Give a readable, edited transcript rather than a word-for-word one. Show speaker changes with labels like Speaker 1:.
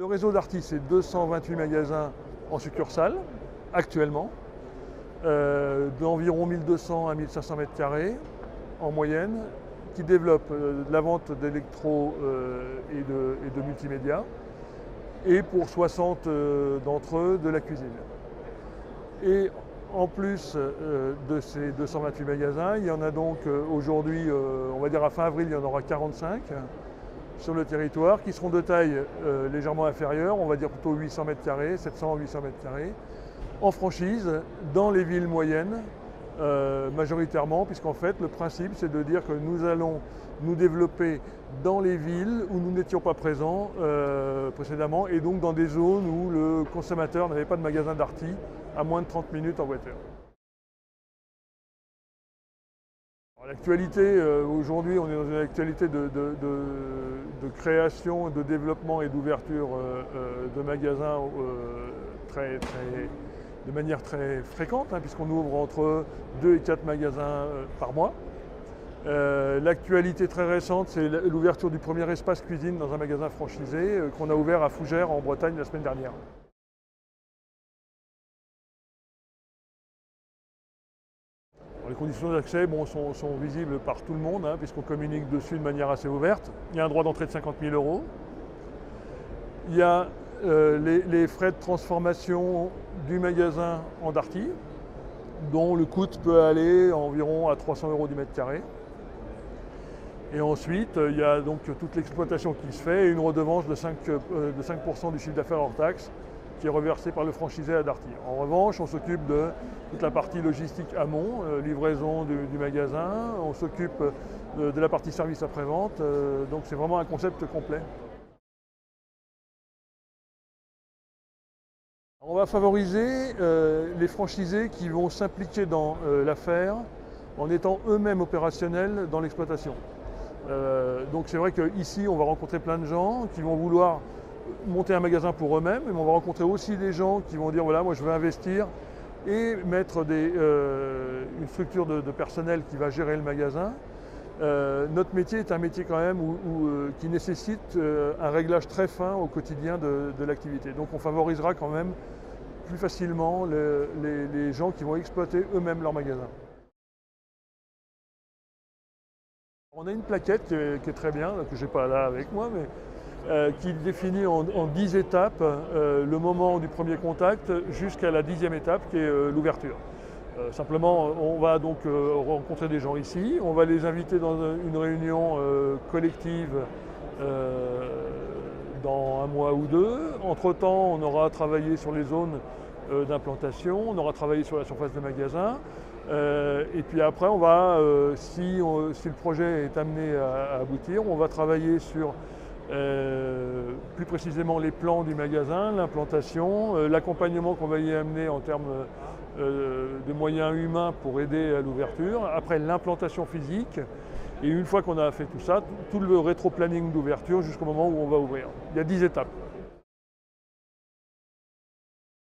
Speaker 1: Le réseau Darty, c'est 228 magasins en succursale, actuellement, d'environ 1200 à 1500 mètres carrés en moyenne, qui développent de la vente d'électro et de multimédia, et pour 60 d'entre eux, de la cuisine. Et en plus de ces 228 magasins, il y en a donc aujourd'hui, on va dire à fin avril, il y en aura 45 sur le territoire, qui seront de taille légèrement inférieure, on va dire plutôt 800 mètres carrés, 700 à 800 mètres carrés, en franchise, dans les villes moyennes, majoritairement, puisqu'en fait le principe c'est de dire que nous allons nous développer dans les villes où nous n'étions pas présents précédemment, et donc dans des zones où le consommateur n'avait pas de magasin Darty à moins de 30 minutes en voiture. L'actualité, aujourd'hui, on est dans une actualité de création, de développement et d'ouverture de magasins de manière très fréquente, hein, puisqu'on ouvre entre 2 et 4 magasins par mois. L'actualité très récente, c'est l'ouverture du premier espace cuisine dans un magasin franchisé qu'on a ouvert à Fougères en Bretagne la semaine dernière. Les conditions d'accès sont visibles par tout le monde, hein, puisqu'on communique dessus de manière assez ouverte. Il y a un droit d'entrée de 50 000 €. Il y a les frais de transformation du magasin en Darty, dont le coût peut aller environ à 300 € du mètre carré. Et ensuite, il y a donc toute l'exploitation qui se fait et une redevance de 5% du chiffre d'affaires hors taxe qui est reversée par le franchisé à Darty. En revanche, on s'occupe de toute la partie logistique amont, livraison du magasin, on s'occupe de la partie service après-vente, donc c'est vraiment un concept complet. On va favoriser les franchisés qui vont s'impliquer dans l'affaire en étant eux-mêmes opérationnels dans l'exploitation. Donc c'est vrai qu'ici on va rencontrer plein de gens qui vont vouloir monter un magasin pour eux-mêmes, mais on va rencontrer aussi des gens qui vont dire voilà, moi je veux investir et mettre une structure de personnel qui va gérer le magasin. Notre métier est un métier quand même qui nécessite un réglage très fin au quotidien de l'activité. Donc on favorisera quand même plus facilement les gens qui vont exploiter eux-mêmes leur magasin. On a une plaquette qui est très bien, que je n'ai pas là avec moi, mais qui définit en 10 étapes le moment du premier contact jusqu'à la 10e étape qui est l'ouverture. Simplement, on va donc rencontrer des gens ici, on va les inviter dans une réunion collective dans un mois ou deux. Entre-temps, on aura travaillé sur les zones d'implantation, on aura travaillé sur la surface de magasin. Et puis après, on va, si le projet est amené à aboutir, on va travailler sur plus précisément les plans du magasin, l'implantation, l'accompagnement qu'on va y amener en termes de moyens humains pour aider à l'ouverture, après l'implantation physique, et une fois qu'on a fait tout ça, tout le rétro-planning d'ouverture jusqu'au moment où on va ouvrir. Il y a 10 étapes.